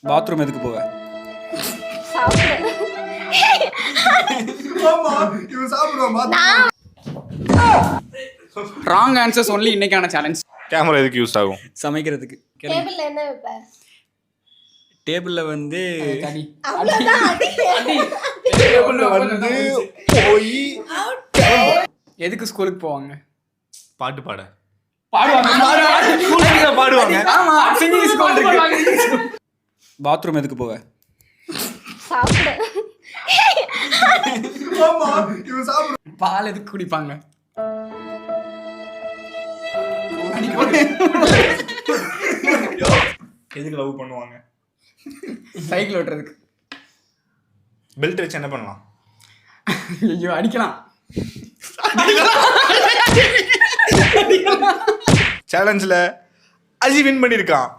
Bathroom எதுக்கு போவ? Wrong answers only இன்னைக்கான சேலஞ்ச். கேமரா எதுக்கு யூஸ் ஆகும்? சமைக்கிறதுக்கு. டேபிள்ல என்ன வைப்ப? டேபிள்ல வந்து கடி. அவ்வளவுதான் அடி. டேபிள்ல வந்து போய் எதுக்கு ஸ்கூலுக்கு போவாங்க? பாட்டு பாட பாடுவாங்க. பாடுவாங்க. ஆமா, சிங்கிங் ஸ்கூல் இருக்கு. பாத்ரூம் எதுக்கு போவ? சாப்பிட. பால் எதுக்கு குடிப்பாங்க? எதுக்கு லவ் பண்ணுவாங்க? சைக்கிள் ஓட்டுறதுக்கு. பெல்ட் வச்சு என்ன பண்ணலாம்? ஐயோ, அடிக்கலாம். சேலஞ்சில் அஜி வின் பண்ணியிருக்கான்.